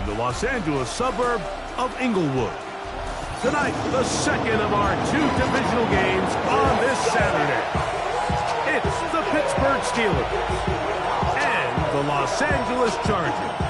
the Los Angeles suburb of Inglewood. Tonight, the second of our two divisional games on this Saturday. It's the Pittsburgh Steelers and the Los Angeles Chargers.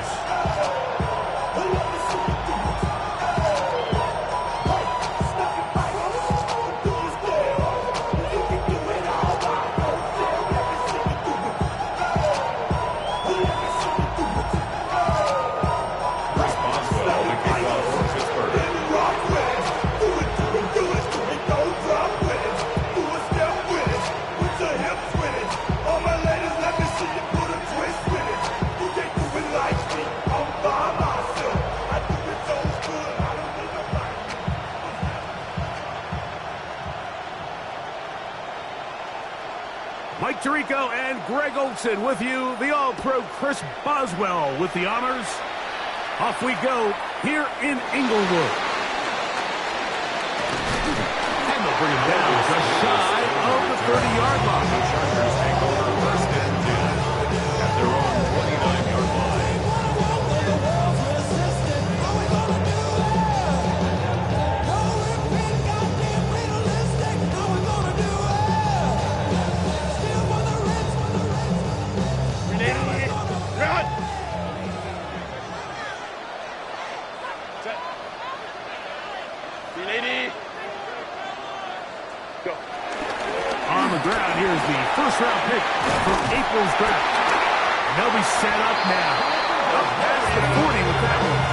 Mike Tirico and Greg Olson with you. The All-Pro Chris Boswell with the honors. Off we go here in Inglewood. And they'll bring him down just shy of the 30-yard line. The Chargers take over first and 10 at their own 29-yard line. On the ground, here's the first-round pick from April's draft. And they'll be set up now. Up past the 40 with that one.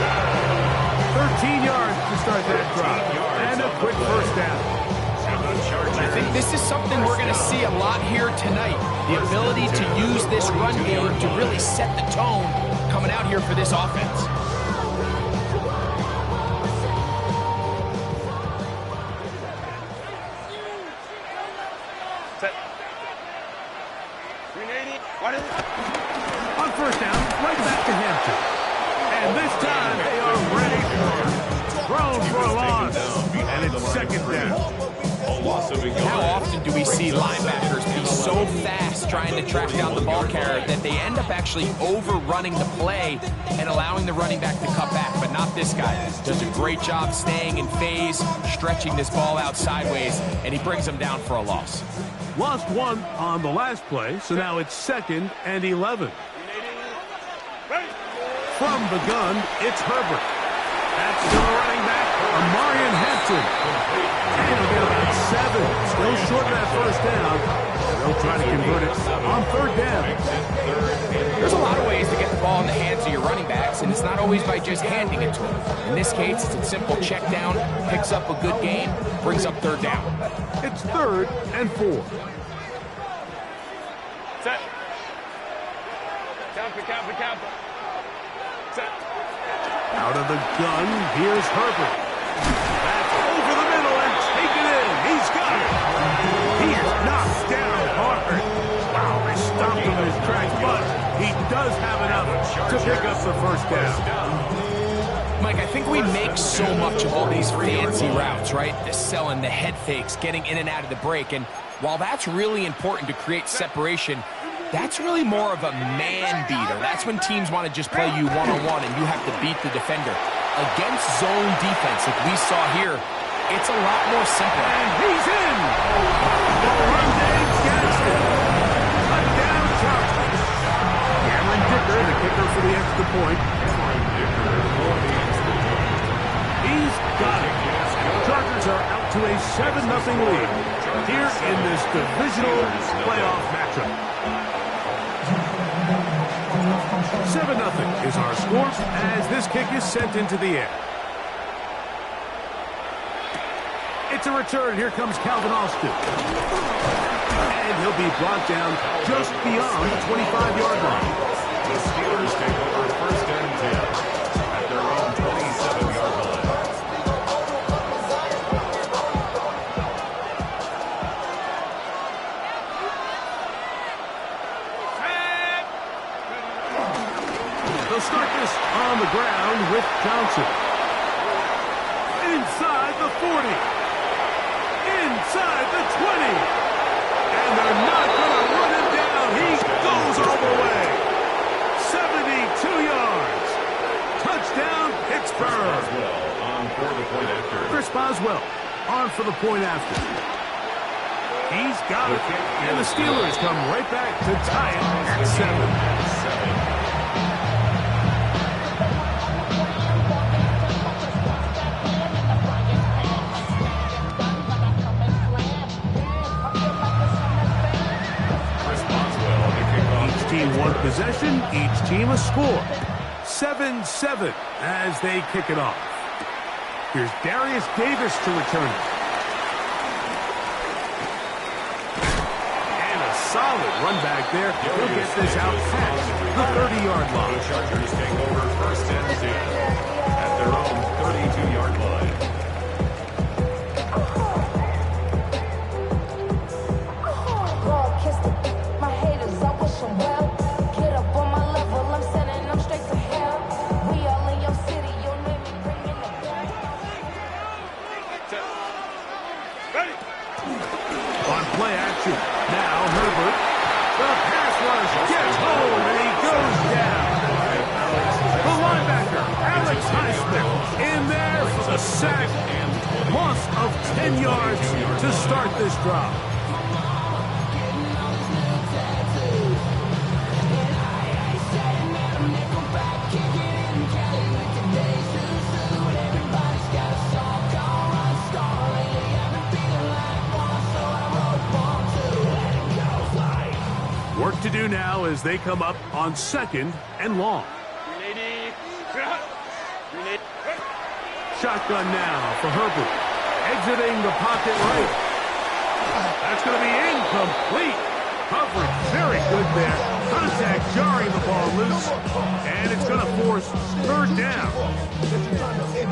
13 yards to start that drop. And a quick first down. I think this is something we're going to see a lot here tonight. The ability to use this run game to really set the tone coming out here for this offense. On first down, right back to Hampton. And this time they are ready for it. Thrown for a loss. And it's second down. How often do we see linebackers be so fast trying to track down the ball carrier that they end up actually overrunning the play and allowing the running back to cut back? But not this guy. Does a great job staying in phase, stretching this ball out sideways, and he brings them down for a loss. Lost one on the last play, so now it's 2nd and 11. From the gun, it's Herbert. That's still a running back, Amarian Hampton. And he'll get about 7. Still short of that first down. And they'll try to convert it on third down. There's a lot of ways to get the ball in the hands of your running backs, and it's not always by just handing it to them. In this case, it's a simple check down, picks up a good gain, brings up third down. It's 3rd and 4. Set. Count. Set. Out of the gun, here's Herbert. That's over the middle and taken in. He's got it. He is knocked down hard. Wow, they stomped him in his tracks, but he does have enough to pick up the first down. Mike, I think we make so much of all these fancy routes, right? The selling, the head fakes, getting in and out of the break. And while that's really important to create separation, that's really more of a man beater. That's when teams want to just play you one-on-one and you have to beat the defender. Against zone defense, like we saw here, it's a lot more simple. And he's in! The run Dave Gaston. Touchdown Chargers. Cameron Dicker, the kicker for the extra point. He's got it. Chargers are out to a 7-0 lead here in this divisional playoff matchup. 7-0 is our score as this kick is sent into the air. It's a return. Here comes Calvin Austin. And he'll be brought down just beyond the 25-yard line. The Steelers take over first and 10 at their own 27-yard line. They'll start this on the ground with Johnson. Inside the 40. Inside the 20. And they're not going to run him down. He goes all the way. 72 yards. Touchdown, Boswell on for the point after. Chris Boswell on for the point after. He's got it. And the Steelers come right back to tie it at 7. Each team one possession, each team a score. 7-7 as they kick it off. Here's Darius Davis to return it. And a solid run back there. He'll get this out past the 30-yard line. The Chargers take over first and 10 at their own 32-yard line. Play action. Now Herbert. The pass rush gets home and he goes down. The linebacker, Alex Highsmith, in there for the sack. Loss of 10 yards to start this drive. Work to do now as they come up on 2nd and long. Shotgun now for Herbert. Exiting the pocket right. That's going to be incomplete. Coverage very good there. Contact jarring the ball loose. And it's going to force 3rd down.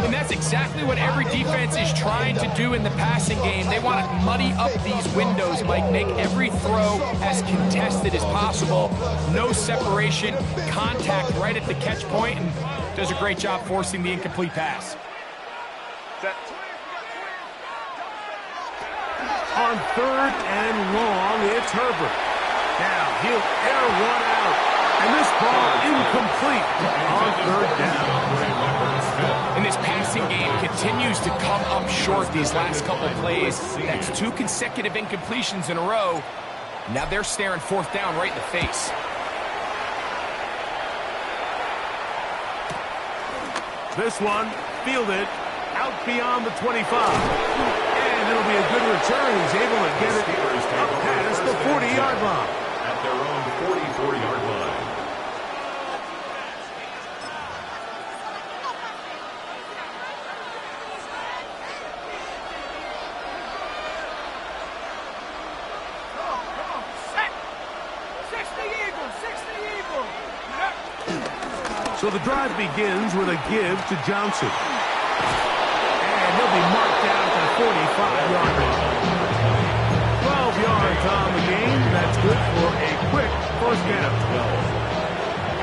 And that's exactly what every defense is trying to do in the passing game. They want to muddy up these windows, Mike, make every throw as contested as possible. No separation, contact right at the catch point, and does a great job forcing the incomplete pass. On 3rd and long, it's Herbert. Now he'll air one out. And this ball incomplete on 3rd down. And this passing game continues to come up short these last couple plays. That's 2 consecutive incompletions in a row. Now they're staring 4th down right in the face. This one, fielded out beyond the 25. And it'll be a good return. He's able to get it up past the 40-yard line. At their own 44-yard line. So the drive begins with a give to Johnson. And he'll be marked down at the 45-yard line. 12 yards on the game. That's good for a quick first down.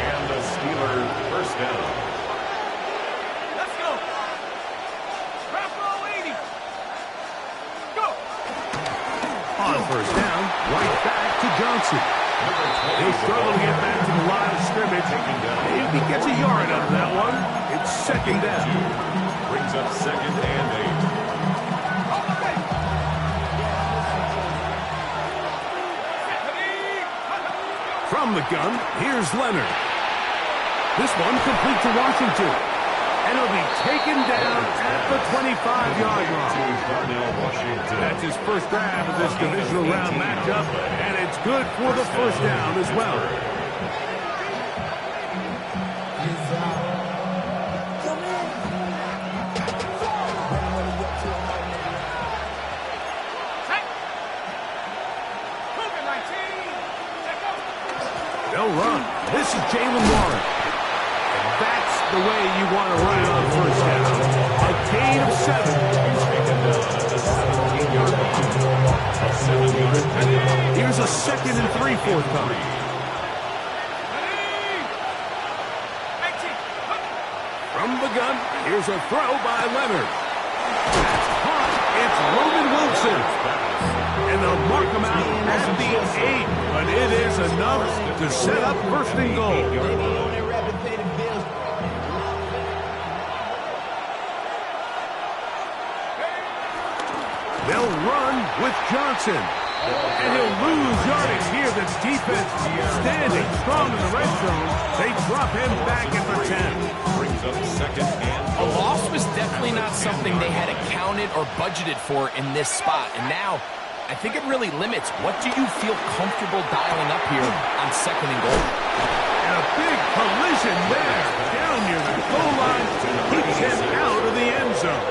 And the Steelers first down. Let's go. Drop roll 80. Go. On first down, right back to Johnson. He'll struggle to get back to the line of scrimmage. If he gets a yard out of that one, it's 2nd down. Brings up 2nd and 8. From the gun, here's Leonard. This one complete to Washington. And it'll be taken down at the 25-yard line. That's his first grab of this divisional round matchup, and it's good for the first down as well. They'll run. This is Jalen Warren. That's the way you want to run it on first down. A gain of 7. Here's a 2nd and 3 forthcoming. From the gun, here's a throw by Leonard. That's caught. It's Roman Wilson. And they'll mark him out at the 8. But it is enough to set up 1st and goal. They'll run with Johnson. And he'll lose yardage here. This defense standing strong in the red zone. They drop him back at the 10. Brings up second and A loss was definitely not something they had accounted or budgeted for in this spot. And now, I think it really limits. What do you feel comfortable dialing up here on second and goal? And a big collision there. Down near the goal line. Keeps him out of the end zone.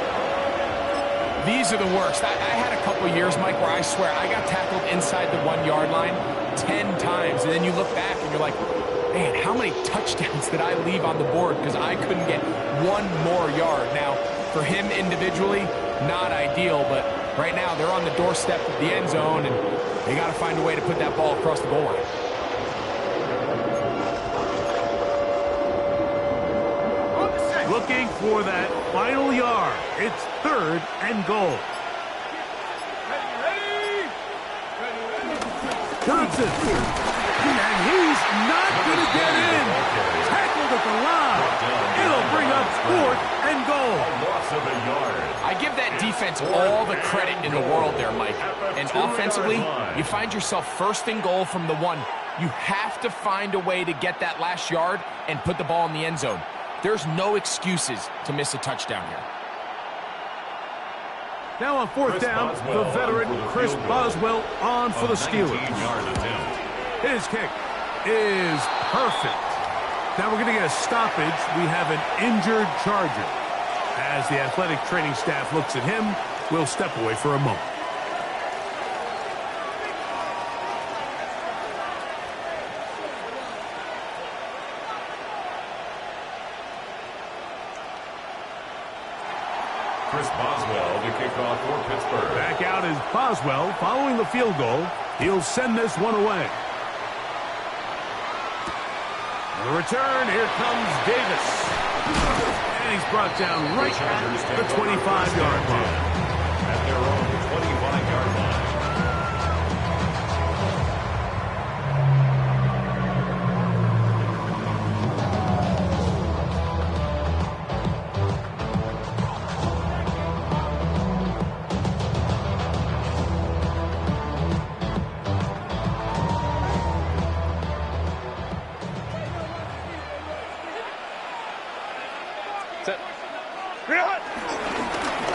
These are the worst. I had a couple years, Mike, where I swear I got tackled inside the 1 yard line 10 times. And then you look back and you're like, man, how many touchdowns did I leave on the board because I couldn't get one more yard? Now, for him individually, not ideal, but right now they're on the doorstep of the end zone, and they got to find a way to put that ball across the goal line. Looking for that final yard. It's third and goal. Johnson. And he's not going to get in. Tackled at the line. It'll bring up fourth and goal. loss of a yard. I give that defense all the credit in the world there, Mike. And offensively, you find yourself first and goal from the 1. You have to find a way to get that last yard and put the ball in the end zone. There's no excuses to miss a touchdown here. Now on fourth down, the veteran Chris Boswell on for the Steelers. His kick is perfect. Now we're going to get a stoppage. We have an injured Charger. As the athletic training staff looks at him, we'll step away for a moment. Chris Boswell to kick off for Pittsburgh. Back out is Boswell following the field goal. He'll send this one away. The return, here comes Davis. And he's brought down right at the 25-yard line. At their own 25-yard line.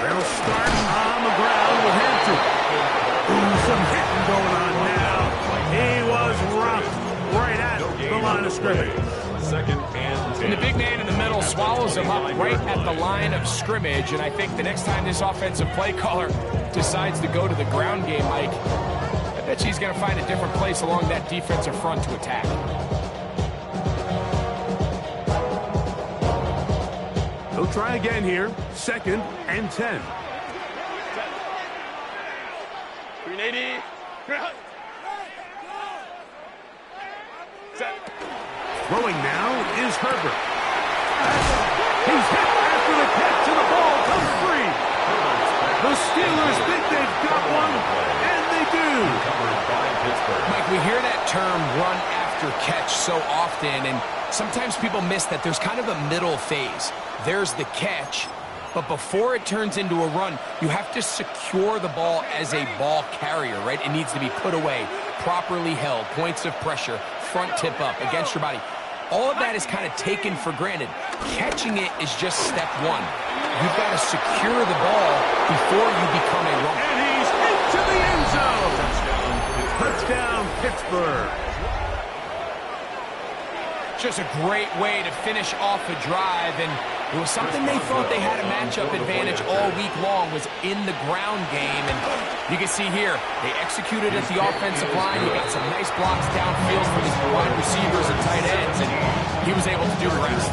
They'll start on the ground with Hampton. Ooh, some hitting going on now. He was rocked right at the line of scrimmage. Second and 10. And the big man in the middle swallows him up right at the line of scrimmage. And I think the next time this offensive play caller decides to go to the ground game, Mike, I bet you he's going to find a different place along that defensive front to attack. He'll try again here. Second and 10. 380. Set. Throwing now is Herbert. He's hit after the catch and the ball comes free. The Steelers think they've got one, and they do. Covered by Pittsburgh. Mike, we hear that term run after catch so often, and sometimes people miss that there's kind of a middle phase. There's the catch, but before it turns into a run, you have to secure the ball as a ball carrier, right? It needs to be put away, properly held, points of pressure, front tip up, against your body. All of that is kind of taken for granted. Catching it is just step one. You've got to secure the ball before you become a runner. And he's into the end zone. Touchdown, Pittsburgh. Just a great way to finish off a drive, and it was something they thought they had a matchup advantage all week long, was in the ground game. And you can see here, they executed at the offensive line. He got some nice blocks downfield from his wide receivers and tight ends, and he was able to do the rest.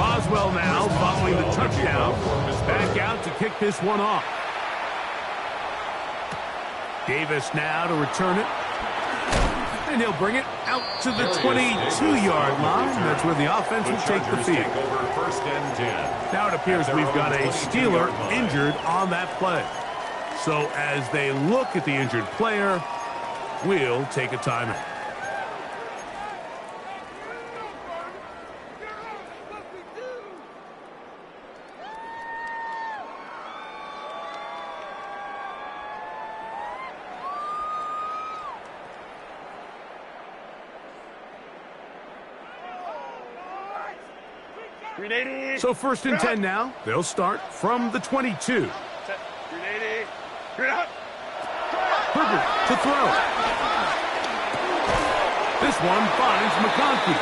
Boswell now following the touchdown. Back out to kick this one off. Davis now to return it. And he'll bring it out to the 22-yard line. That's where the offense will take the field. First and 10. Now it appears we've got a Steeler injured on that play. So as they look at the injured player, we'll take a timeout. So 1st and 10 now. They'll start from the 22. Herbert to throw. This one finds McConkey.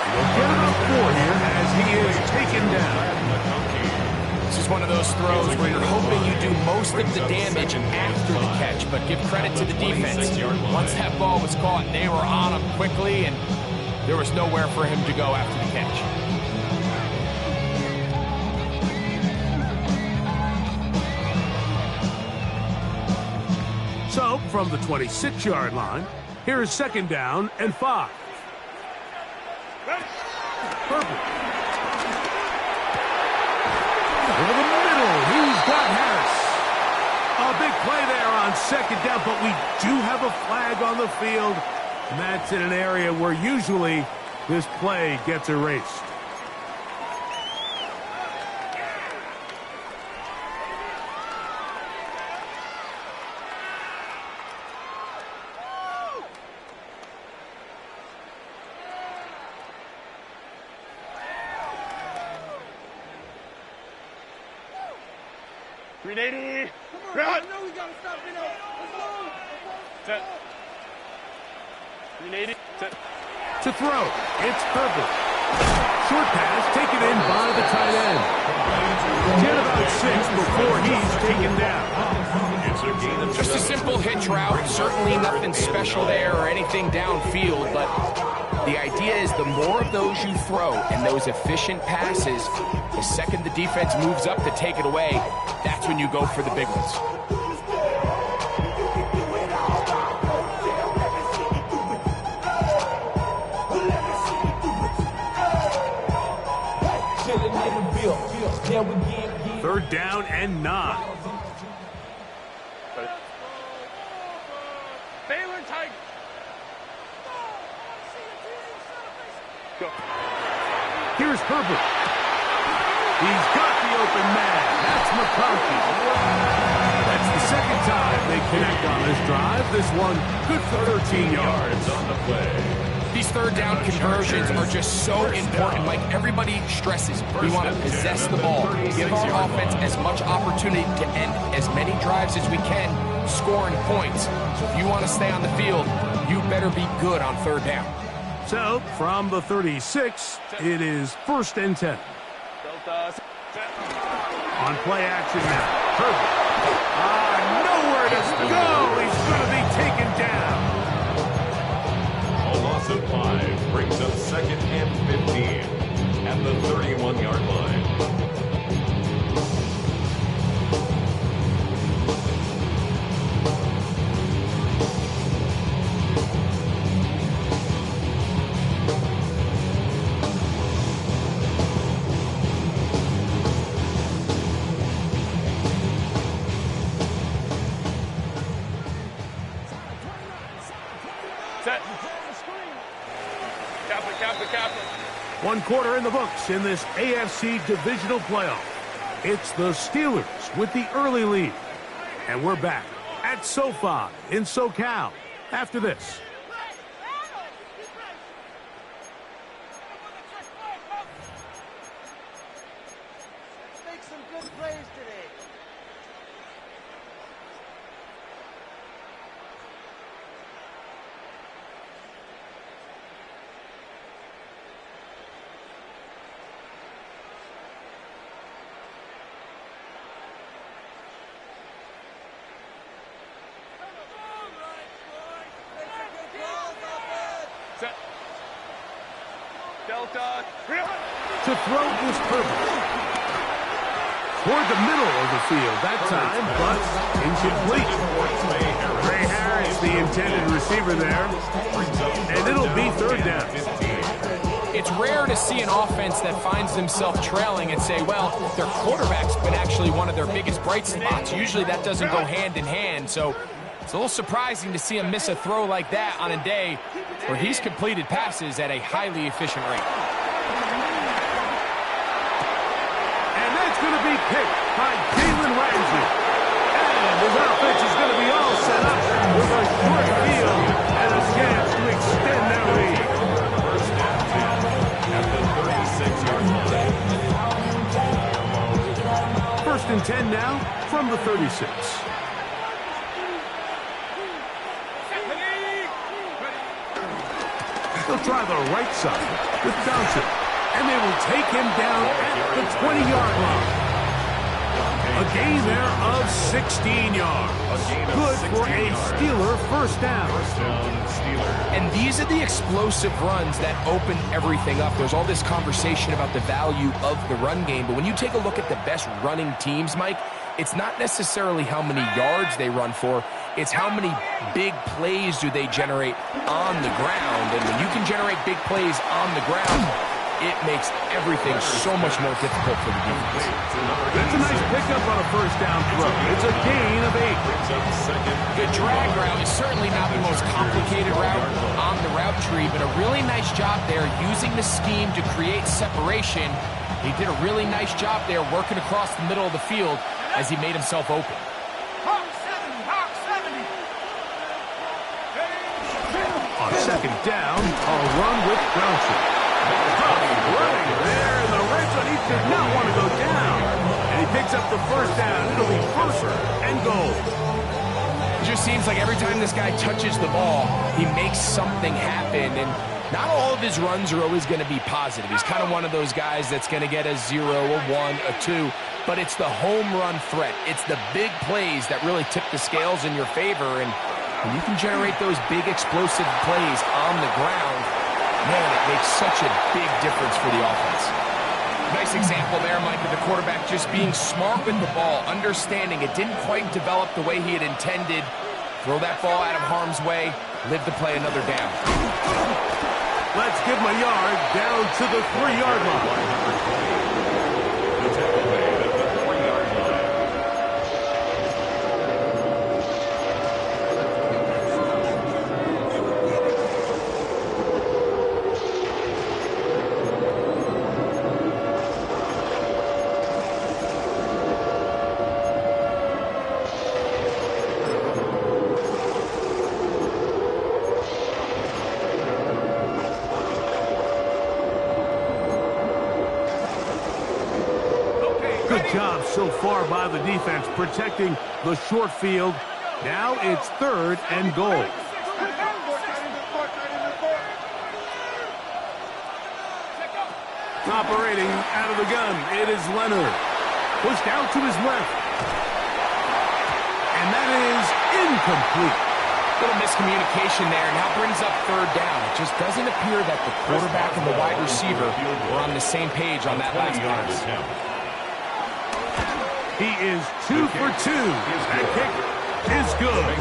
He'll get about 4 here as he is taken down. This is one of those throws where you're hoping you do most of the damage after the catch, but give credit to the defense. Once that ball was caught, they were on him quickly, and there was nowhere for him to go after the catch. So, from the 26-yard line, here is 2nd down and 5. Herbert. Over the middle, he's got Harris. A big play there on 2nd down, but we do have a flag on the field, and that's in an area where usually this play gets erased. To throw, it's Herbert. Short pass taken in by the tight end. Get about 6 before he's taken down. Just a simple hitch route, certainly nothing special there or anything downfield, but the idea is the more of those you throw and those efficient passes, the second the defense moves up to take it away, that's when you go for the big ones. Third down and 9. Here's Herbert. He's got the open man. That's McConkey. That's the 2nd time they connect on this drive. This one good for 13 yards on the play. These 3rd down conversions are just so important. Like everybody stresses, we want to possess the ball, give our offense as much opportunity to end as many drives as we can, scoring points. So if you want to stay on the field, you better be good on 3rd down. So from the 36, it is 1st and 10. On play action now, Herbert. Nowhere to go. He's going to be taken down. A loss of 5 brings up 2nd and 15 at the 31-yard line. One quarter in the books in this AFC divisional playoff. It's the Steelers with the early lead. And we're back at SoFi in SoCal after this. Make some good plays today. To throw is Herbert. Toward the middle of the field that time, but incomplete. Ray Harris, the intended receiver there. And it'll be 3rd down. It's rare to see an offense that finds themselves trailing and say, well, their quarterback's been actually one of their biggest bright spots. Usually that doesn't go hand in hand, so it's a little surprising to see him miss a throw like that on a day where he's completed passes at a highly efficient rate. And that's going to be picked by Jalen Ramsey. And his offense is going to be all set up with a short field and a chance to extend their lead. First down at the 36-yard line. and 10 now from the 36. He'll try the right side with Johnson, and they will take him down at the 20-yard line. A gain there of 16 yards. Good for a Steeler first down. And these are the explosive runs that open everything up. There's all this conversation about the value of the run game, but when you take a look at the best running teams, Mike, it's not necessarily how many yards they run for, it's how many big plays do they generate on the ground. And when you can generate big plays on the ground, it makes everything so much more difficult for the defense. That's a nice pickup on a first down throw. It's a gain of 8. The drag route is certainly not the most complicated route on the route tree, but a really nice job there using the scheme to create separation. He did a really nice job there working across the middle of the field as he made himself open. On second down, a run with Brownson. Running there in the red zone. He did not want to go down. And he picks up the first down. It'll be first and goal. It just seems like every time this guy touches the ball, he makes something happen. And not all of his runs are always going to be positive. He's kind of one of those guys that's going to get a 0, a 1, a 2. But it's the home run threat. It's the big plays that really tip the scales in your favor. And when you can generate those big explosive plays on the ground, man, it makes such a big difference for the offense. Nice example there, Mike, of the quarterback just being smart with the ball, understanding it didn't quite develop the way he had intended. Throw that ball out of harm's way, live to play another down. Let's give him a yard down to the 3-yard line. Good job so far by the defense protecting the short field. Now it's 3rd and goal. Operating out of the gun, it is Leonard. Pushed out to his left. And that is incomplete. Little miscommunication there, and now brings up 3rd down. It just doesn't appear that the quarterback and the wide receiver were on the same page on that last pass. He is 2 for 2. That kick is good.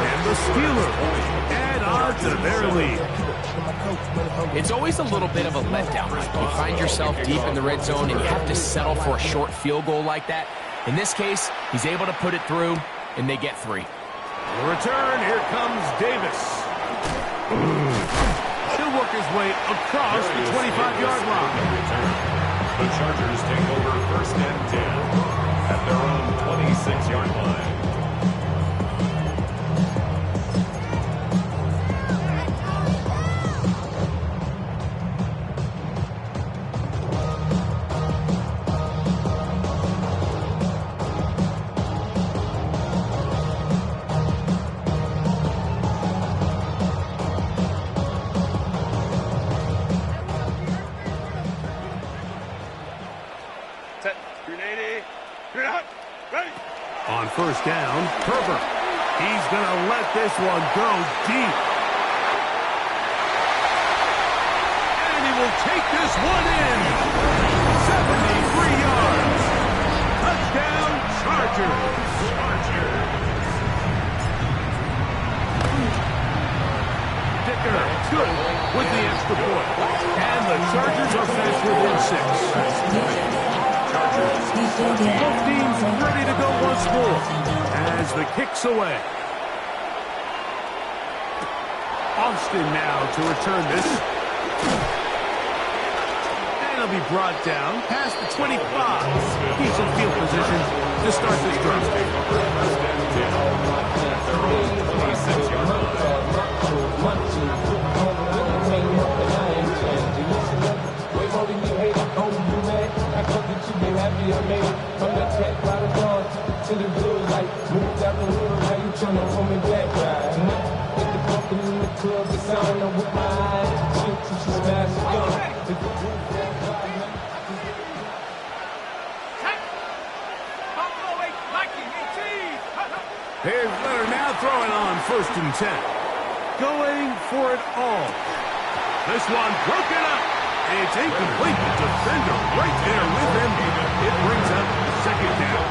And the Steelers add on to their lead. It's always a little bit of a letdown. You find yourself deep in the red zone and you have to settle for a short field goal like that. In this case, he's able to put it through, and they get 3. The return, here comes Davis. He'll work his way across the 25-yard line. The Chargers take over 1st and 10 at their own 26-yard line. On 1st down, Herbert. He's going to let this one go deep. And he will take this one in. 73 yards. Touchdown, Chargers. Dicker, good with the extra point. And the Chargers are finished within 6. Both teams ready to go once more as the kick's away. Austin now to return this. And he'll be brought down past the 25. He's in field position to start this drive. From the track, to the good life. Moved out the hood, now you tryna pull me back, right? With the pumping in the club, the sound of with my eyes. She smash the gun. If the roof that high, man. Here's Leonard now throwing on 1st and 10. Going for it all. This one broken up. It's incomplete. The defender right there with him. It brings up 2nd down.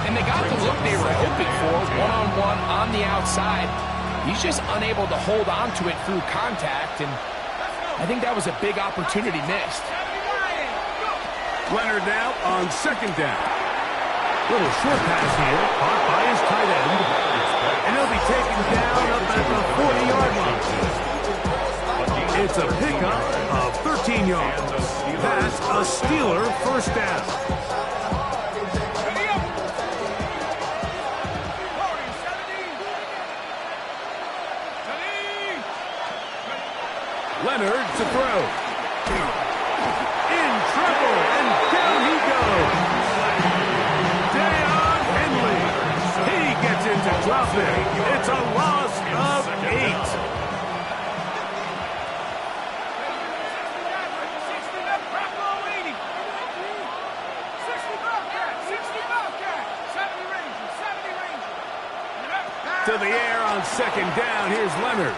And they got the look they were hoping for, one-on-one on the outside. He's just unable to hold on to it through contact, and I think that was a big opportunity missed. Leonard now on 2nd down. Little short pass here, caught by his tight end. And he'll be taken down up at the 40-yard line. It's a pickup of 13 yards. That's a Steeler 1st down. Leonard to throw. In trouble, and down he goes. He gets into drop it. It's a loss of 8. To the air on 2nd down. Here's Leonard.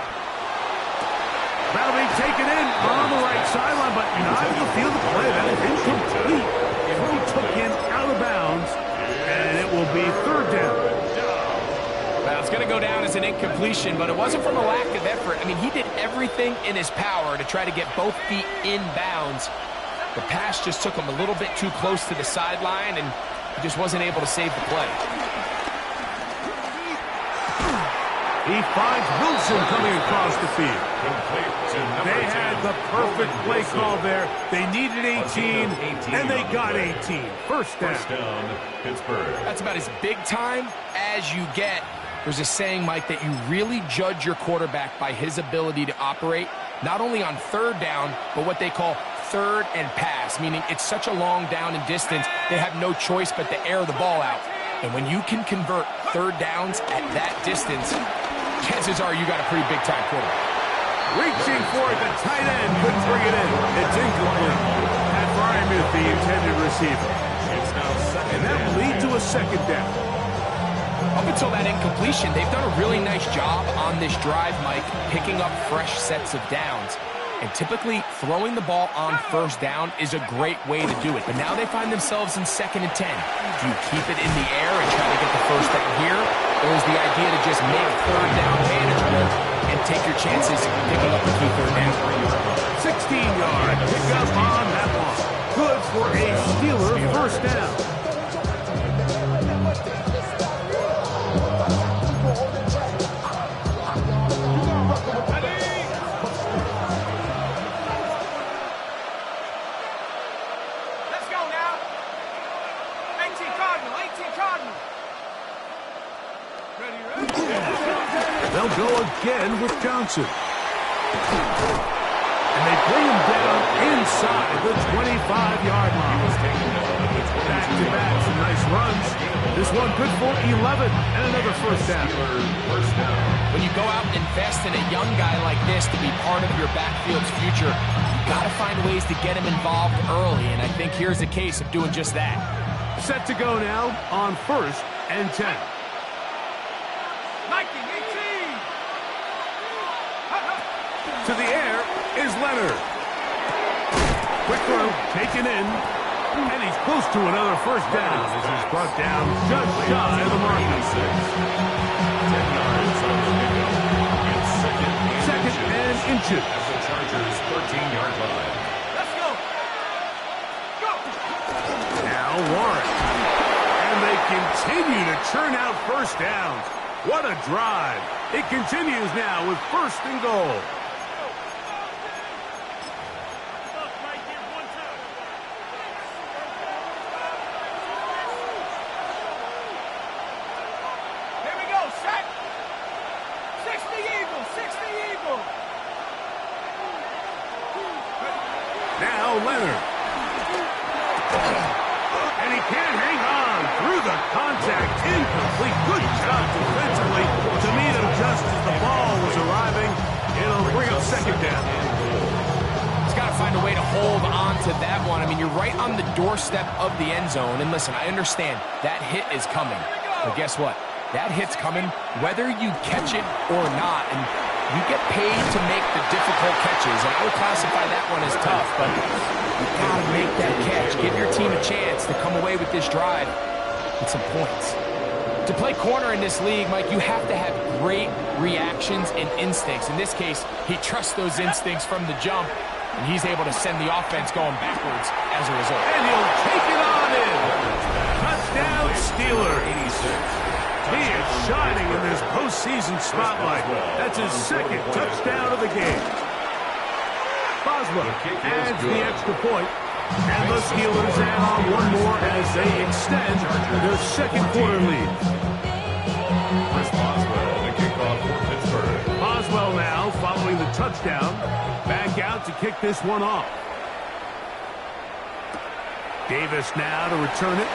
That'll be taken in on the right sideline, but not able to field the play. That is incomplete. Throw took in out of bounds, and it will be 3rd down. Well, it's going to go down as an incompletion, but it wasn't from a lack of effort. I mean, he did everything in his power to try to get both feet in bounds. The pass just took him a little bit too close to the sideline, and he just wasn't able to save the play. He finds Wilson coming across the field. They had the perfect play call there. They needed 18, and they got 18. 1st down. Pittsburgh. That's about as big time as you get. There's a saying, Mike, that you really judge your quarterback by his ability to operate, not only on 3rd down, but what they call 3rd and pass, meaning it's such a long down and distance, they have no choice but to air the ball out. And when you can convert 3rd downs at that distance, chances are you got a pretty big-time quarterback. Reaching for it, the tight end couldn't bring it in. It's incomplete. Pat Bryant, the intended receiver. And that will lead to a 2nd down. Up until that incompletion, they've done a really nice job on this drive, Mike, picking up fresh sets of downs. And typically, throwing the ball on 1st down is a great way to do it. But now they find themselves in 2nd and 10. Do you keep it in the air and try to get the 1st down here? Or is the idea to just make 3rd down manageable and take your chances picking up the key 3rd down? 16-yard pickup on that one. Good for a Steeler 1st down. They'll go again with Johnson. And they bring him down inside the 25-yard line. Back-to-back, some nice runs. This one good for 11 and another 1st down. When you go out and invest in a young guy like this to be part of your backfield's future, you got to find ways to get him involved early, and I think here's a case of doing just that. Set to go now on 1st and 10. To the air is Leonard. Quick throw, taken in, and he's close to another 1st down as he's brought down just shy of the mark. 10 yards on the pickup. 2nd and inches. At the Chargers' 13-yard line. Let's go. Go. Now Warren. And they continue to churn out 1st downs. What a drive. It continues now with 1st and goal. Now Leonard. And he can't hang on through the contact, incomplete. Good job defensively to meet him just as the ball was arriving. It'll bring up second down. He's got to find a way to hold on to that one. I mean, you're right on the doorstep of the end zone. And listen, I understand that hit is coming. But guess what? That hit's coming whether you catch it or not. And you get paid to make the difficult catches. And I would classify that one as tough. But you've got to make that catch. Give your team a chance to come away with this drive with some points. To play corner in this league, Mike, you have to have great reactions and instincts. In this case, he trusts those instincts from the jump, and he's able to send the offense going backwards as a result. And he'll take it on in. Touchdown, Steelers. He is shining in this postseason spotlight. That's his second touchdown of the game. Boswell adds the extra point. And the Steelers add on one more as they extend their second quarter lead. Chris Boswell, the kickoff for Pittsburgh. Boswell now following the touchdown. Back out to kick this one off. Davis now to return it.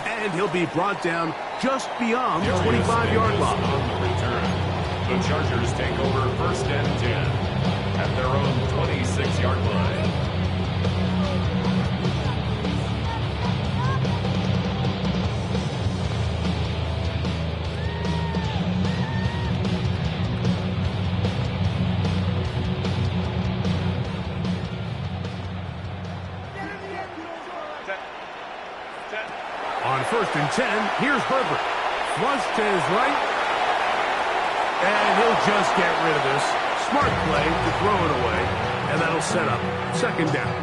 And he'll be brought down just beyond the 25-yard line. On the return, the Chargers take over first and 10. At their own 26-yard line. On first and 10, here's Herbert. Flush to his right. And he'll just get rid of this. Smart play to throw it away, and that'll set up second down.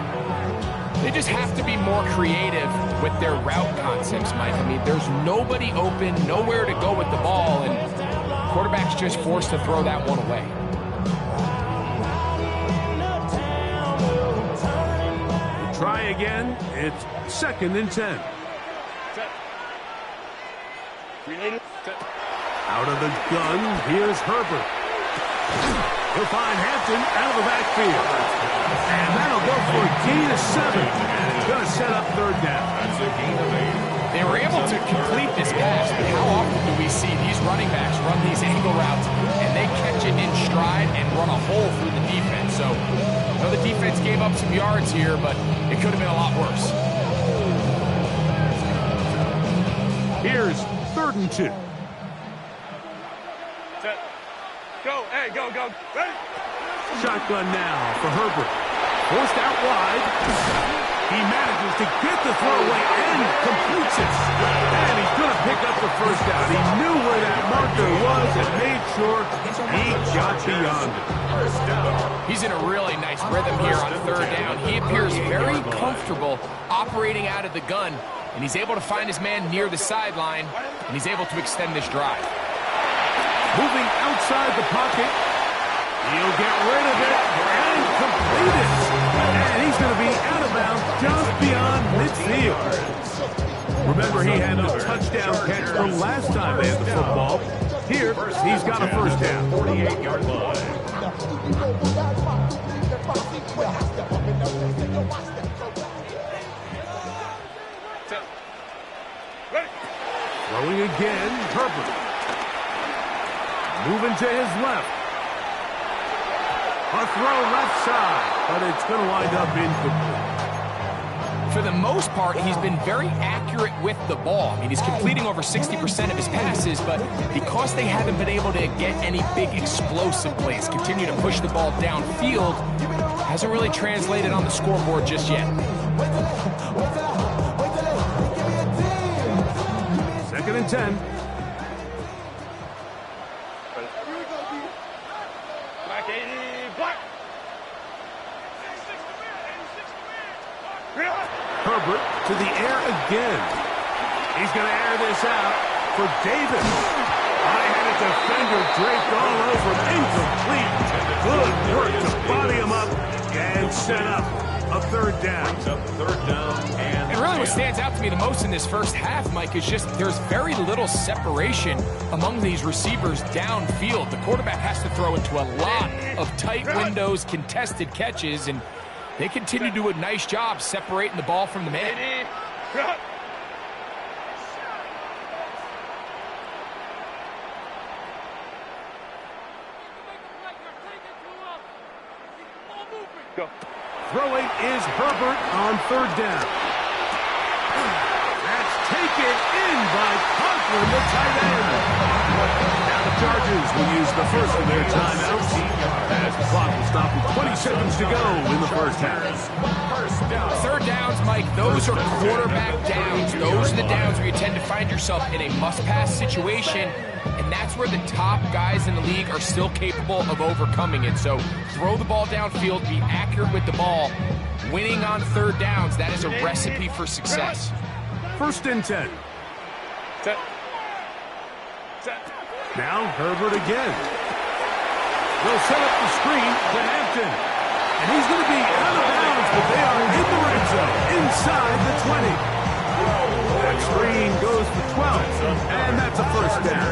They just have to be more creative with their route concepts, Mike. I mean, there's nobody open, nowhere to go with the ball, and the quarterback's just forced to throw that one away. Try again. It's second and 10. Out of the gun, here's Herbert. He'll find Hampton out of the backfield. And that'll go for a gain of 7. And it's going to set up third down. That's a gain of 8. They were able to complete this pass, but how often do we see these running backs run these angle routes and they catch it in stride and run a hole through the defense? So, I know the defense gave up some yards here, but it could have been a lot worse. Here's third and 2. Go, hey, go, go. Ready? Shotgun now for Herbert. Forced out wide. He manages to get the throw away and completes it. And he's going to pick up the first down. He knew where that marker was and made sure he got beyond it. He's in a really nice rhythm here on third down. He appears very comfortable operating out of the gun, and he's able to find his man near the sideline, and he's able to extend this drive. Moving outside the pocket. He'll get rid of it and complete it. And he's going to be out of bounds just beyond midfield. Remember, he had the touchdown catch the last time they had the football. Here, he's got a first down. 48-yard line. Throwing again, Herbert. Moving to his left. A throw left side, but it's going to wind up incomplete. For the most part, he's been very accurate with the ball. I mean, he's completing over 60% of his passes, but because they haven't been able to get any big explosive plays, continue to push the ball downfield, hasn't really translated on the scoreboard just yet. Second and 10. Herbert to the air again. He's going to air this out for Davis. High-headed defender draped all over him. Incomplete. Good work to body him up and set up a third down. Third down and And really what stands out to me the most in this first half, Mike, is just there's very little separation among these receivers downfield. The quarterback has to throw into a lot of tight windows, contested catches, and they continue to do a nice job separating the ball from the man. Go. Throwing is Herbert on third down. That's taken in by Conklin, the tight end. Now the Chargers will use the first of their timeouts as the clock will stop with 20 seconds to go in the first half. Third downs, Mike, those are quarterback downs. Those are the downs where you tend to find yourself in a must-pass situation, and that's where the top guys in the league are still capable of overcoming it. So throw the ball downfield, be accurate with the ball. Winning on third downs, that is a recipe for success. First and 10. Set. Set. Now Herbert again. They'll set up the screen to Hampton. And he's going to be out of bounds, but they are in the red zone, inside the 20. That screen goes for 12, and that's a first down.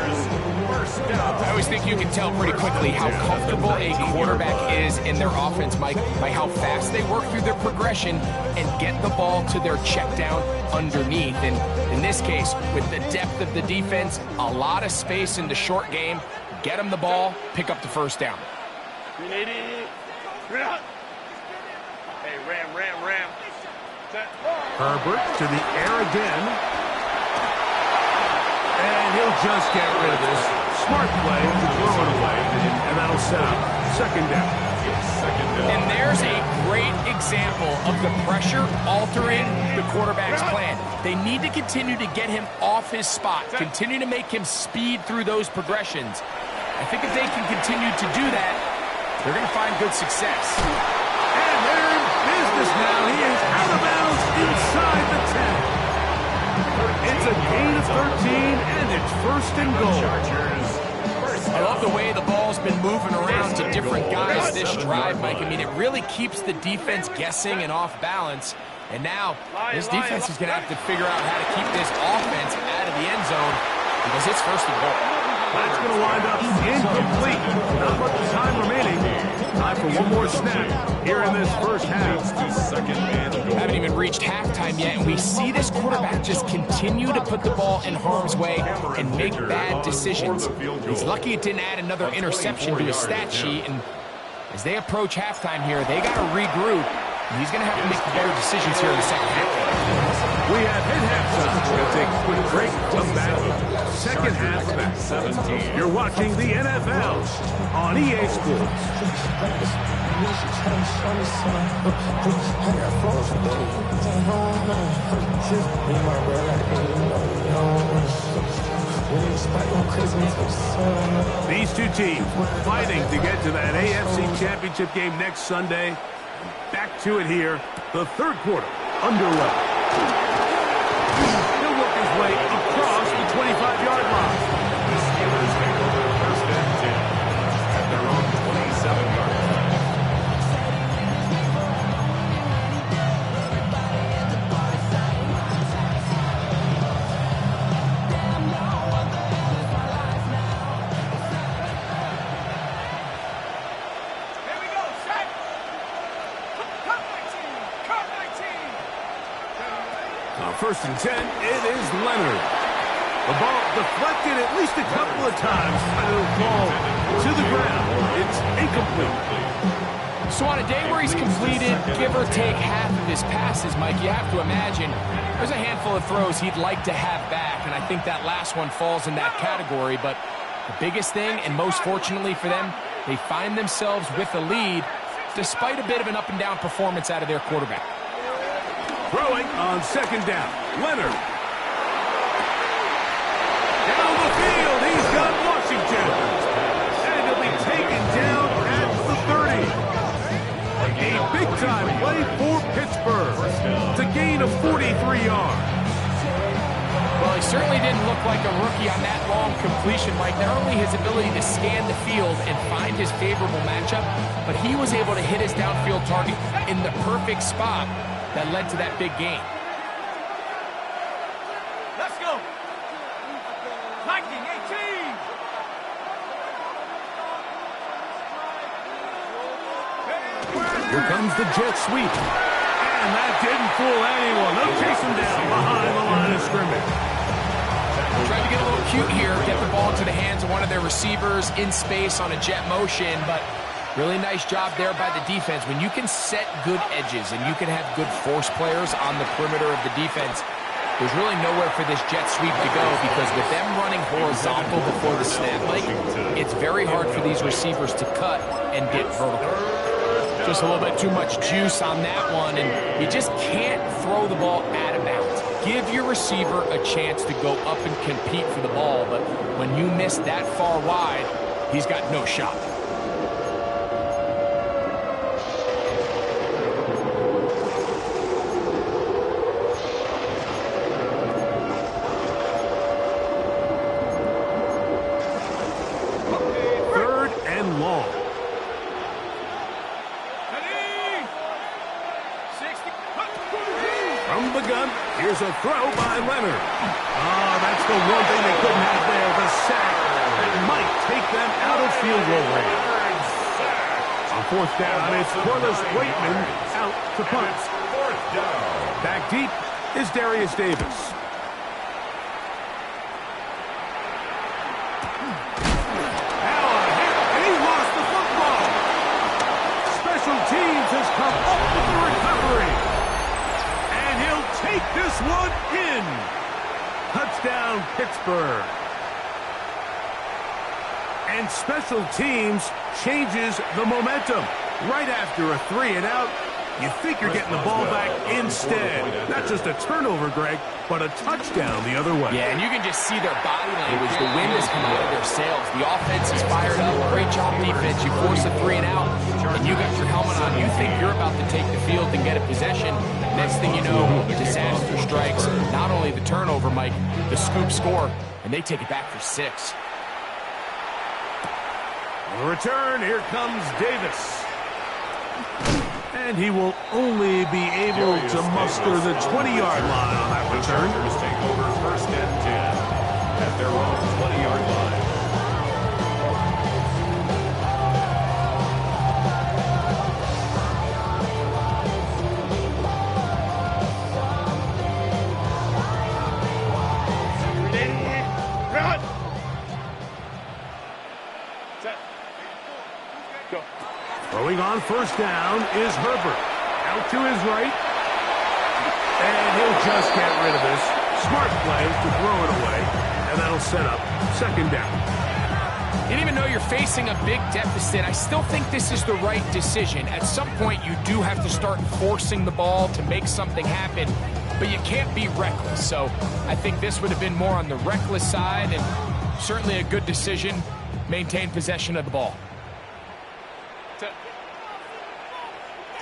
I always think you can tell pretty quickly how comfortable a quarterback is in their offense, Mike, by how fast they work through their progression and get the ball to their check down underneath. And in this case, with the depth of the defense, a lot of space in the short game, get them the ball, pick up the first down. 380. Hey, ram. Set. Herbert to the air again. And he'll just get rid of this. Smart play to throw it away. And that'll set up second down. And there's a great example of the pressure altering the quarterback's plan. They need to continue to get him off his spot, continue to make him speed through those progressions. I think if they can continue to do that, they're going to find good success. And they're in business now. He is out of bounds inside the 10. It's a gain of 13, and it's first and goal. I love the way the ball's been moving around to different guys this drive, Mike. I mean, it really keeps the defense guessing and off balance. And now, this defense is going to have to figure out how to keep this offense out of the end zone because it's first and goal. That's going to wind up incomplete. Not much time remaining. Time for one more snap here in this first half. Haven't even reached halftime yet, and we see this quarterback just continue to put the ball in harm's way and make bad decisions. He's lucky it didn't add another interception to his stat sheet, and as they approach halftime here, they got to regroup. He's going to have to make better decisions here in the second half. We have hit halftime. We're going to take a quick break. Come back. Second half of that 17. You're watching the NFL on EA Sports. These two teams fighting to get to that AFC Championship game next Sunday. Back to it here. The third quarter underway. He'll work his way across the 25-yard line. The Steelers take over first and 10 at their own 27-yard line. First and 10, it is Leonard. The ball deflected at least a couple of times, but it'll fall to the ground. It's incomplete. So on a day where he's completed, give or take half of his passes, Mike, you have to imagine there's a handful of throws he'd like to have back, and I think that last one falls in that category. But the biggest thing, and most fortunately for them, they find themselves with a lead despite a bit of an up-and-down performance out of their quarterback. Throwing on second down. Leonard. Down the field. He's got Washington. And he'll be taken down at the 30. A big-time play for Pittsburgh. It's a gain of 43 yards. Well, he certainly didn't look like a rookie on that long completion, Mike. Not only his ability to scan the field and find his favorable matchup, but he was able to hit his downfield target in the perfect spot that led to that big gain. Let's go. 1918. Here comes the jet sweep. And that didn't fool anyone. They'll chase him down behind the line of scrimmage. Trying to get a little cute here, get the ball to the hands of one of their receivers in space on a jet motion, but really nice job there by the defense. When you can set good edges and you can have good force players on the perimeter of the defense, there's really nowhere for this jet sweep to go, because with them running horizontal before the snap, like, it's very hard for these receivers to cut and get vertical. Just a little bit too much juice on that one, and you just can't throw the ball out of bounds. Give your receiver a chance to go up and compete for the ball, but when you miss that far wide, he's got no shot. Third and long. From the gun, here's a throw by Leonard. Oh, that's the one thing they couldn't have there, the sack. That might take them out of field goal range. On fourth down, it's Corliss Waitman out to punt. Back deep is Darius Davis. Now a hit, and he lost the football. Special teams has come up with the recovery. Take this one in. Touchdown, Pittsburgh. And special teams changes the momentum. Right after a 3 and out, you think you're getting the ball back instead. Not just a turnover, Greg, but a touchdown the other way. Yeah, and you can just see their body language. The wind is coming out of their sails. The offense is fired up. Great job, defense. You force a 3 and out, and you got your helmet on. You think you're about to take the field and get a possession. Next thing you know, disaster strikes. Not only the turnover, Mike, the scoop score, and they take it back for 6. The return, here comes Davis. And he will only be able to muster the 20-yard line on that return. Take over first and 10 at their own 20-yard line. Run! Set. Go. Throwing on first down is Herbert. Out to his right. And he'll just get rid of this. Smart play to throw it away. And that'll set up second down. And even though you're facing a big deficit, I still think this is the right decision. At some point, you do have to start forcing the ball to make something happen, but you can't be reckless. So I think this would have been more on the reckless side, and certainly a good decision. Maintain possession of the ball. Set.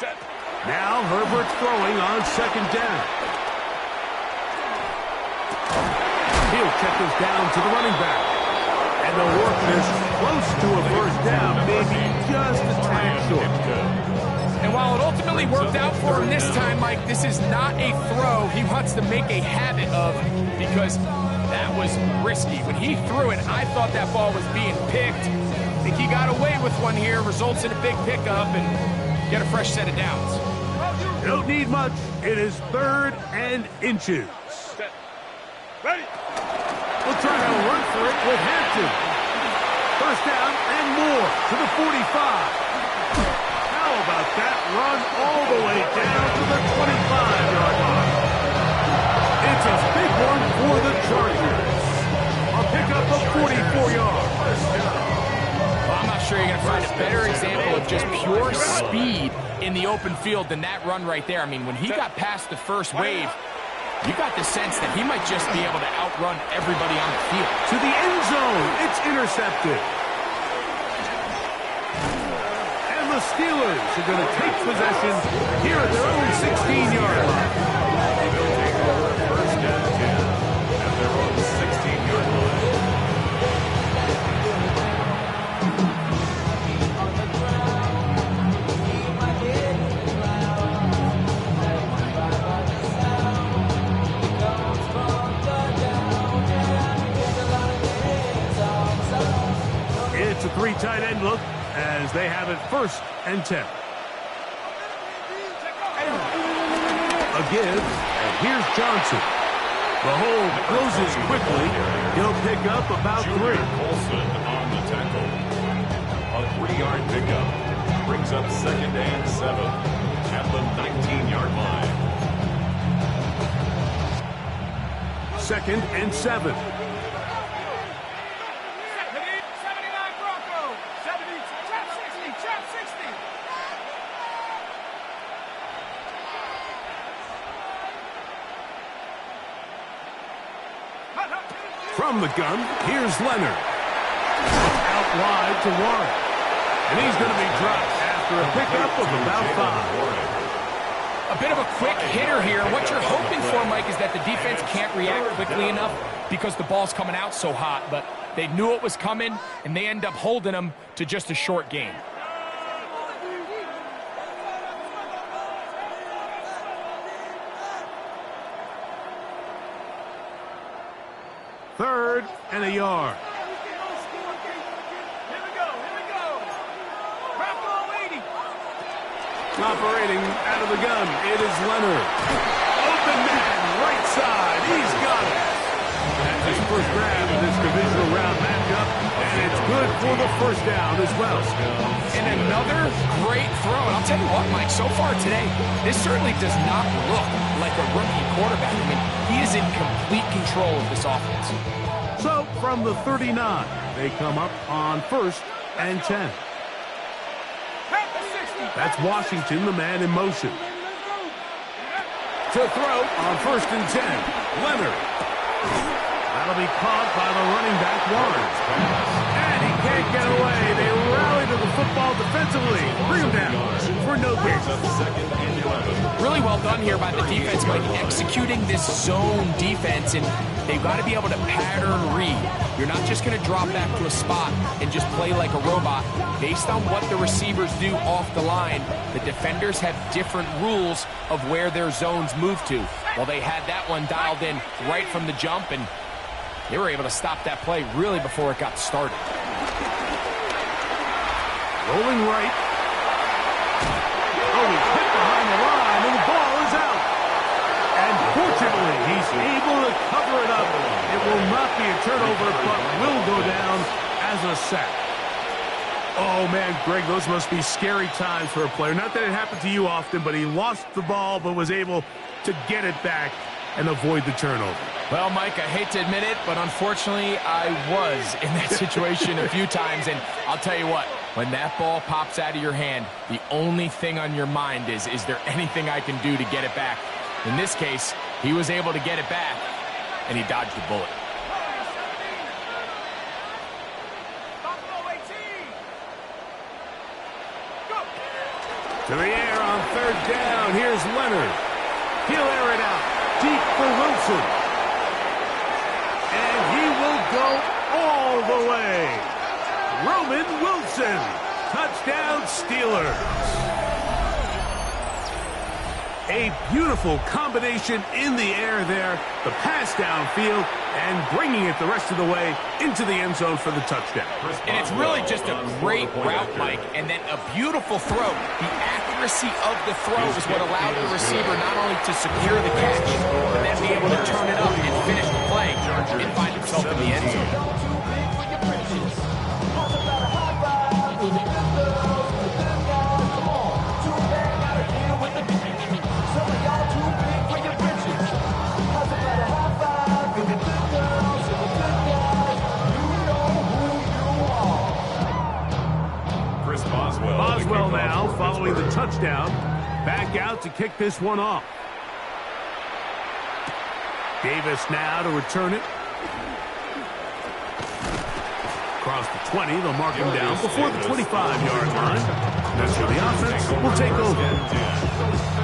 Set. Now Herbert's throwing on second down. He'll check this down to the running back. And they'll work this close to a first down, maybe just a tad short. And while it ultimately worked out for him this time, Mike, this is not a throw he wants to make a habit of, because that was risky. When he threw it, I thought that ball was being picked. I think he got away with one here, results in a big pickup, and get a fresh set of downs. Don't need much. It is 3rd and inches. Set. Ready. We'll try to run for it with Hampton. First down and more to the 45. How about that run all the way down to the 25-yard line? It's a big one for the Chargers. A pickup of 44 yards. Well, I'm not sure you're going to find a better example of just pure speed in the open field than that run right there. I mean, when he got past the first wave, you got the sense that he might just be able to outrun everybody on the field. To the end zone, it's intercepted. And the Steelers are going to take possession here at their own 16-yard line. First and 10 at their own 16-yard line. It's a 3 tight end look as they have it 1st and 10. A give, and here's Johnson. The hole closes quickly. He'll pick up about 3. Colson on the tackle. A 3-yard pickup brings up 2nd and 7 at the 19-yard line. 2nd and 7. 79 Bronco. 70, trap 60, trap 60. From the gun, here's Leonard. Out wide to Warren. And he's going to be dropped after a pickup of about 5. A bit of a quick hitter here. What you're hoping for, Mike, is that the defense can't react quickly enough because the ball's coming out so hot. But they knew it was coming, and they end up holding them to just a short gain. Third and a yard. Here we go. Bronco 80. Operating out of the gun, it is Leonard. Open man, right side, he's got it. That's his first grab in this divisional round matchup, and it's good for the first down as well. And another great throw. And I'll tell you what, Mike, so far today, this certainly does not look like a rookie quarterback. I mean, he is in complete control of this offense. So, from the 39, they come up on 1st and 10. That's Washington, the man in motion. To throw on 1st and 10, Leonard. That'll be caught by the running back, Warren. And he can't get away. They rally to the football defensively. Bring him down for no gain. Really well done here by the defense, Mike, executing this zone defense, and they've got to be able to pattern read. You're not just going to drop back to a spot and just play like a robot. Based on what the receivers do off the line, the defenders have different rules of where their zones move to. Well, they had that one dialed in right from the jump, and they were able to stop that play really before it got started. Rolling right. Oh, he's hit behind the line, and the ball is out. And fortunately, he's able to cover it up. It will not be a turnover, but will go down as a sack. Oh, man, Greg, those must be scary times for a player. Not that it happened to you often, but he lost the ball but was able to get it back and avoid the turnover. Well, Mike, I hate to admit it, but unfortunately, I was in that situation a few times, and I'll tell you what, when that ball pops out of your hand, the only thing on your mind is there anything I can do to get it back? In this case, he was able to get it back, and he dodged the bullet. To the air on 3rd down. Here's Leonard. He'll air it out deep for Wilson. And he will go all the way. Roman Wilson. Touchdown Steelers. A beautiful combination in the air there. The pass downfield and bringing it the rest of the way into the end zone for the touchdown. And it's really just a great route, Mike, and then a beautiful throw. The accuracy of the throw is what allowed the receiver not only to secure the catch, but then be able to turn it up and finish the play and find himself in the end zone. Boswell now, following the touchdown, back out to kick this one off. Davis now to return it. Across the 20, they'll mark him down before the 25-yard line. That's where the offense will take over.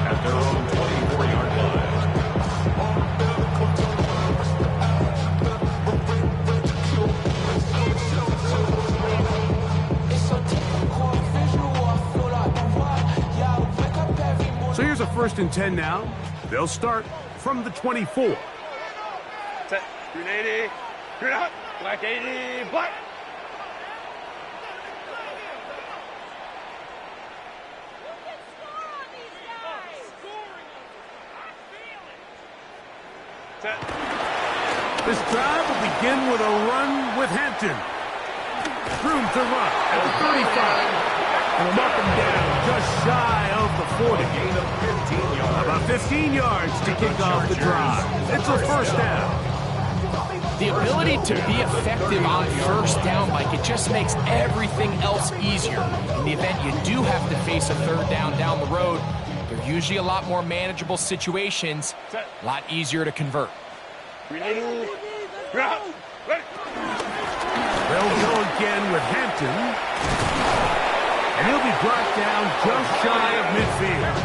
At their own 24-yard line. So here's a 1st and 10 now. They'll start from the 24. Set. Green 80. Green out. Black 80. Black. Set. This drive will begin with a run with Hampton. Room to run at the 35. And we'll mark him down just shy of the 40. Gain of 15 yards. About 15 yards to kick off the drive. It's a first down. The ability to be effective on first down, Mike, it just makes everything else easier. In the event you do have to face a third down the road, they're usually a lot more manageable situations, a lot easier to convert. Ready. Drop. Ready. They'll go again with Hampton. And he'll be brought down just shy of midfield.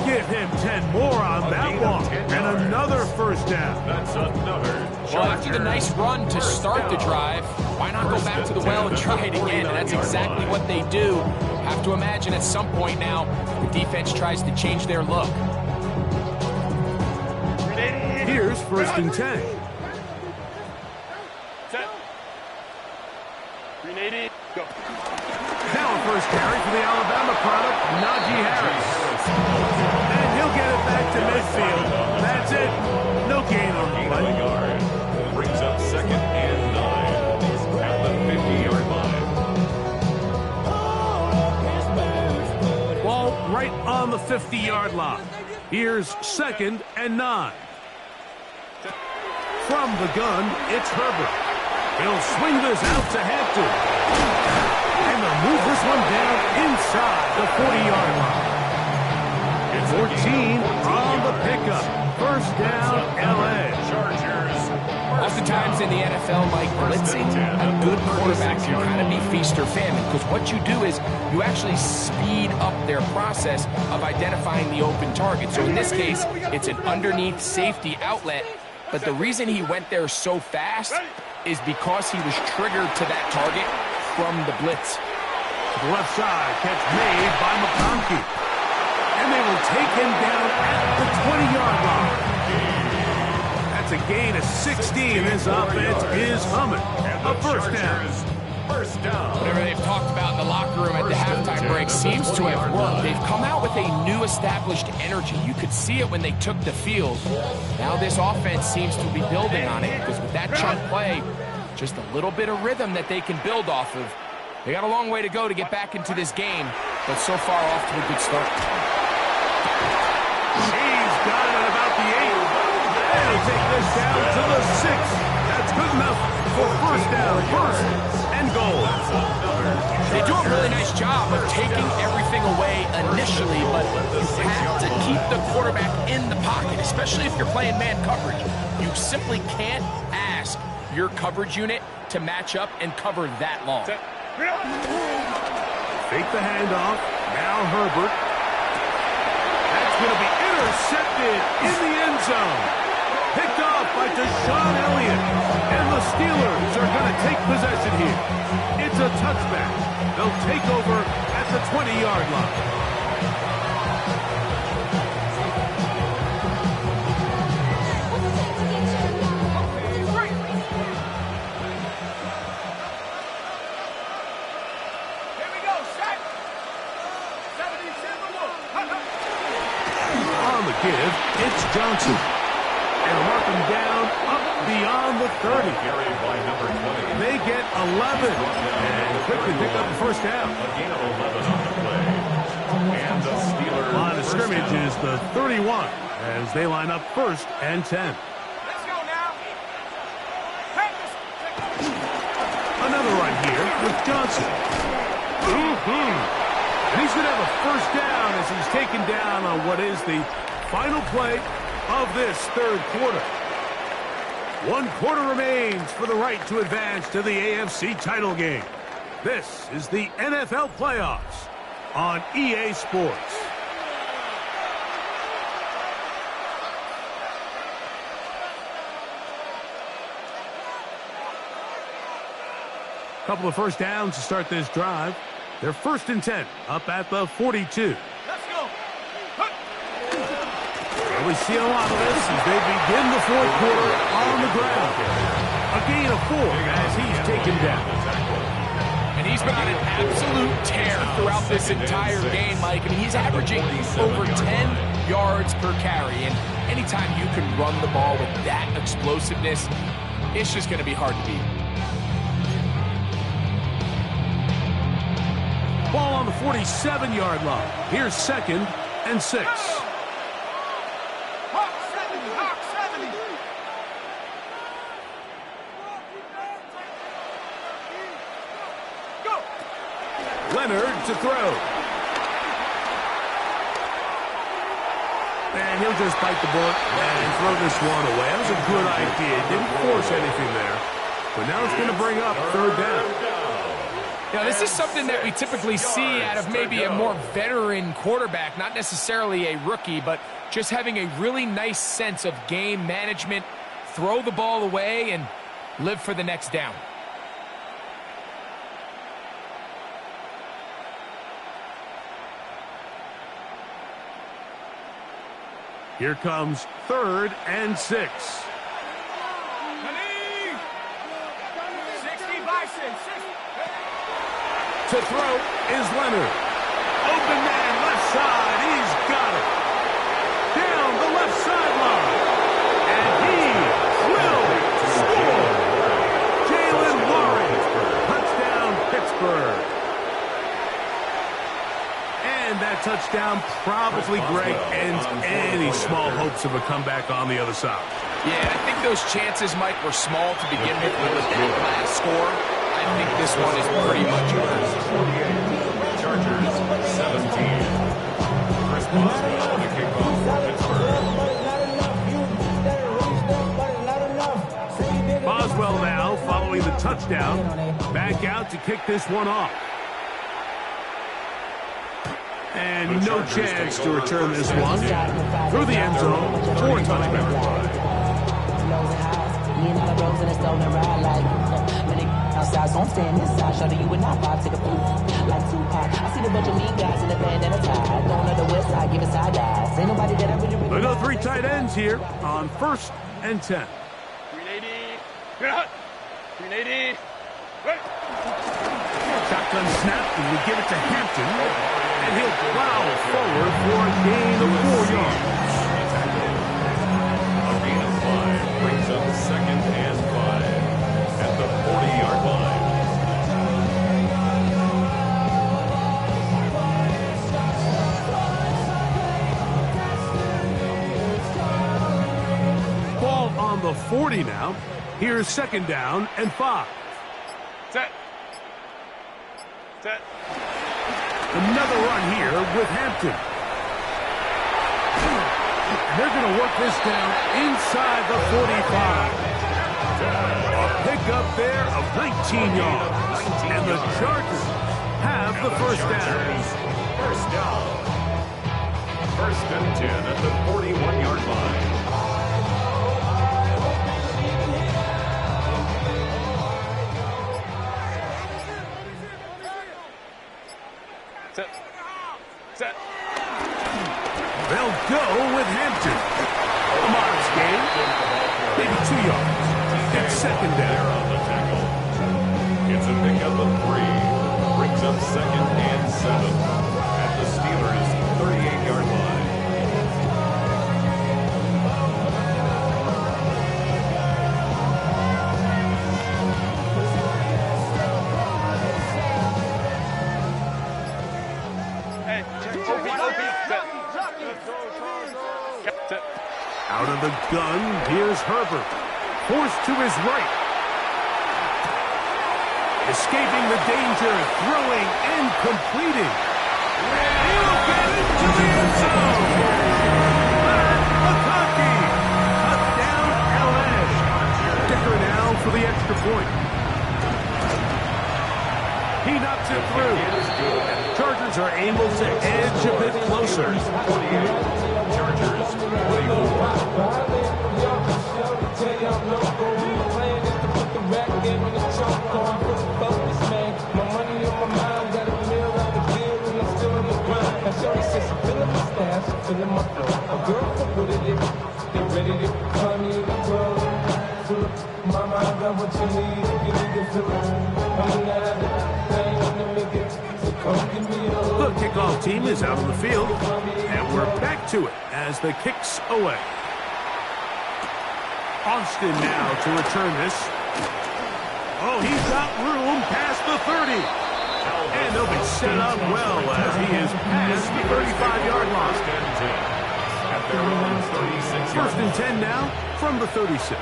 Give him 10 more on that one. And another first down. That's another. Well, after the nice run to start the drive, why not go back to the well and try it again? And that's exactly what they do. Have to imagine at some point now, the defense tries to change their look. Here's first and 10. Set. 380. Go. Now a first carry for the Alabama product, Najee Harris. And he'll get it back to midfield. That's it. No gain on the play. Yard. Brings up second and 9 at the 50-yard line. Ball right on the 50-yard line. Here's second and 9. From the gun, it's Herbert. He'll swing this out to Hampton. And they'll move this one down inside the 40-yard line. 14 on the pickup. First down, L.A. Oftentimes in the NFL, Mike, blitzing a good quarterback can kind of be feast or famine, because what you do is you actually speed up their process of identifying the open target. So in this case, it's an underneath safety outlet, but the reason he went there so fast is because he was triggered to that target from the blitz. To the left side, catch made by McConkey. And they will take him down at the 20-yard line. That's a gain of 16. This offense is humming. A first down. First down. Whatever they've talked about in the locker room at the halftime break seems to have worked. They've come out with a new established energy. You could see it when they took the field. Now this offense seems to be building on it, because with that chunk play, just a little bit of rhythm that they can build off of. They got a long way to go to get back into this game, but so far off to a good start. He's got it at about the 8. And he'll take this down to the 6. That's good enough for first down. First and goal. They do a really nice job of taking everything away initially, but you have to keep the quarterback in the pocket, especially if you're playing man coverage. You simply can't ask your coverage unit to match up and cover that long. Fake the handoff. Now Herbert. That's going to be intercepted in the end zone. Picked off by Deshaun Elliott. And the Steelers are going to take possession here. It's a touchback. They'll take over at the 20-yard line. It's Johnson. And mark him down up beyond the 30. Carried by number 20. They get 11. And quickly pick up the first down. A gain of 11 on the play. And the Steelers. Line of scrimmage is the 31 as they line up first and 10. Let's go now. Another run here with Johnson. And he's going to have a first down as he's taken down on what is the final play of this third quarter. 1 quarter remains for the right to advance to the AFC title game. This is the NFL playoffs on EA Sports. Couple of first downs to start this drive. They're first and 10 up at the 42. We see a lot of this as they begin the fourth quarter on the ground. A gain of 4 as he's taken down. And he's been on an absolute tear throughout this entire game, Mike. I mean, he's averaging over 10 yards per carry. And anytime you can run the ball with that explosiveness, it's just going to be hard to beat. Ball on the 47-yard line. Here's 2nd and 6. Leonard to throw. And he'll just bite the bullet and throw this one away. That was a good idea. Didn't force anything there. But now it's going to bring up 3rd down. Now, this is something that we typically see out of maybe a more veteran quarterback, not necessarily a rookie, but just having a really nice sense of game management, throw the ball away, and live for the next down. Here comes 3rd and 6. To throw is Leonard. Open man, left side. He's got it. Down the left sideline. And he will score. Jalen Warren. Touchdown, Pittsburgh. And that touchdown probably, Greg, ends any small hopes of a comeback on the other side. Yeah, I think those chances, Mike, were small to begin with that last score. I think this one is pretty much yours. Chargers 17. Chris Boswell to kick off for Pittsburgh. Boswell now following the touchdown. Back out to kick this one off. And no chance to return this one. Through the end zone for a touchdown. Outside, so I'm staying inside. Show you and I vibe, take a poop like Tupac. I see the bunch of mean guys in the band and a tie. Going on the west side, giving side eyes. Ain't nobody that I really They go 3 tight ends here on 1st and 10. 380. Good hot. 380. Right. Shotgun snap, and we give it to Hampton. And he'll plow forward for a gain of 4 yards. A gain of 5 brings up 2nd and 5 at the 40-yard line. Ball on the 40 now. Here's 2nd down and 5. Set. Set. Another run here with Hampton. And they're going to work this down inside the 45. A pickup there of 19 yards. And the Chargers have the first down. First down. 1st and 10 at the 41-yard line. Set. Set. They'll go with Hampton. A modest gain. Maybe 2 yards. It's 2nd down. On the tackle. It's a pickup of 3. Brings up 2nd and 7 at the Steelers' 38-yard line. Out of the gun, here's Herbert. Forced to his right. Escaping the danger, throwing and completing. And he'll get into the end zone. McConkey. Touchdown, LA. Kicker now for the extra point. He knocks it through. Chargers are able to edge a bit closer. Chargers 24. The kickoff team is out on the field, and And we're back to it as the kick's away. Austin now to return this. Oh, he's got room past the 30. And they'll be set up well as he is past the 35-yard line. First and 10 now from the 36.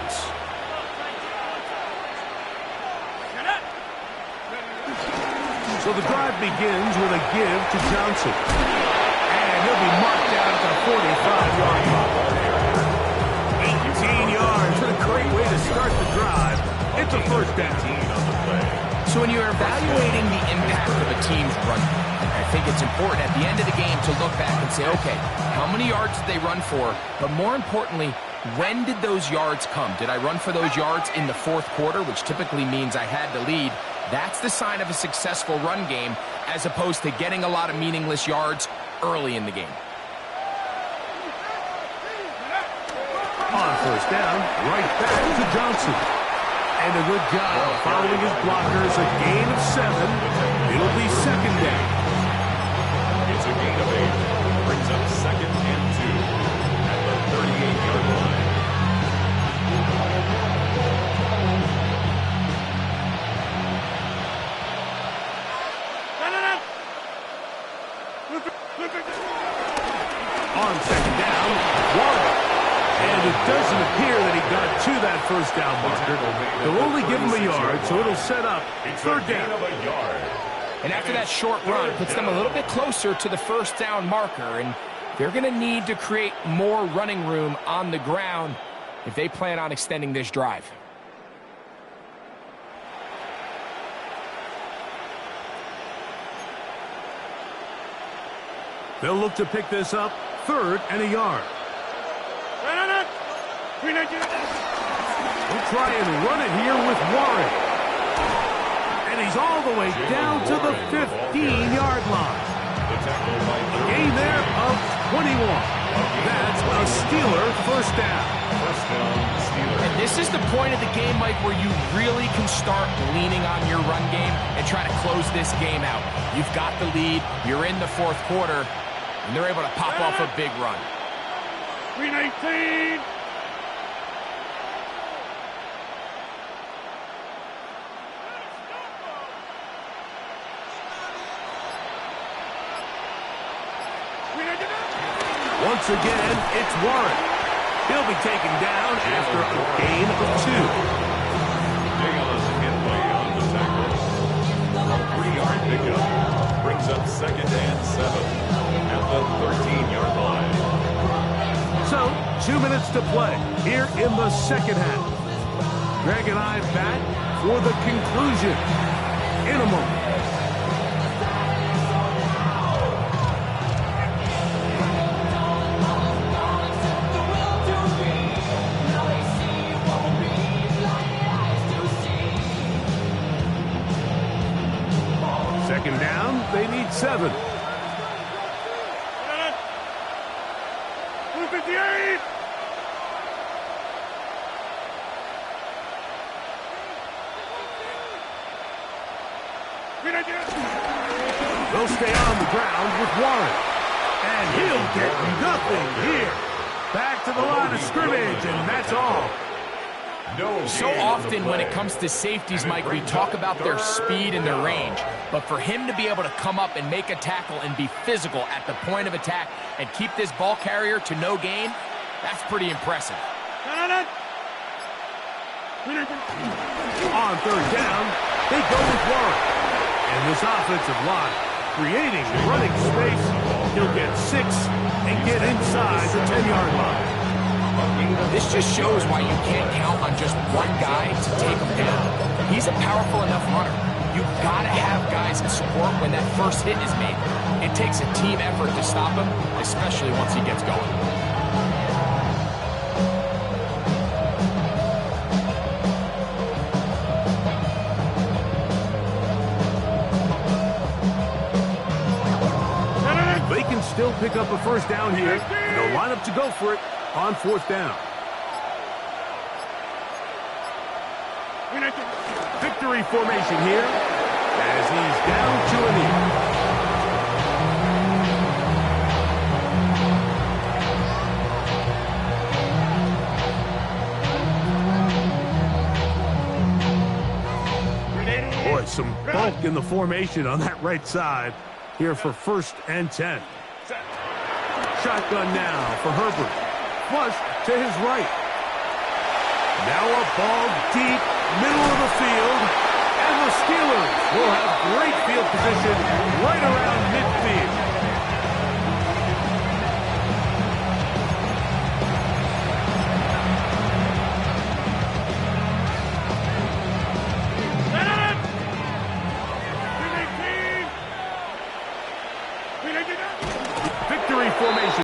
So the drive begins with a give to Johnson. And he'll be marked down at the 45-yard line. 18 yards. What a great way to start the drive. It's a first down. So when you're evaluating the impact of a team's run, I think it's important at the end of the game to look back and say, okay, how many yards did they run for? But more importantly, when did those yards come? Did I run for those yards in the fourth quarter, which typically means I had to lead? That's the sign of a successful run game, as opposed to getting a lot of meaningless yards early in the game. On first down, right back to Johnson. And a good job following his blockers, a gain of 7. It'll be second down. It's a gain of 8. Brings up second and 2 at the 38-yard line. On second down, Warren. And it doesn't appear that he got to that first down marker. They'll only give him a yard, so it'll set up third down. And after that short run, puts them a little bit closer to the first down marker. And they're going to need to create more running room on the ground if they plan on extending this drive. They'll look to pick this up, third and a yard. We'll try and run it here with Warren. And he's all the way down to the 15-yard line. A gain there of 21. That's a Steeler first down. And this is the point of the game, Mike, where you really can start leaning on your run game and try to close this game out. You've got the lead. You're in the fourth quarter. And they're able to pop off a big run. 319. Once again, it's Warren. He'll be taken down after a gain of 2. Dale's hit way on the tackle. A 3-yard pickup. Brings up second and 7 at the 13-yard line. So, 2 minutes to play here in the second half. Greg and I back for the conclusion in a moment. Second down, they need 7. 258. They'll stay on the ground with Warren. And he'll get nothing here. Back to the line of scrimmage, and that's all. So often when it comes to safeties, Mike, we talk about their speed and their range. But for him to be able to come up and make a tackle and be physical at the point of attack and keep this ball carrier to no gain, that's pretty impressive. On third down, they go with Warren. And this offensive line creating running space. He'll get 6 and get inside the 10-yard line. This just shows why you can't count on just one guy to take him down. He's a powerful enough runner. You've got to have guys in support when that first hit is made. It takes a team effort to stop him, especially once he gets going. They can still pick up a first down here. And they'll line up to go for it on fourth down. Victory formation here as he's down to a knee. some bulk in the formation on that right side here for 1st and 10. Shotgun now for Herbert. Flush to his right. Now a ball deep, middle of the field. And the Steelers will have great field position right around midfield.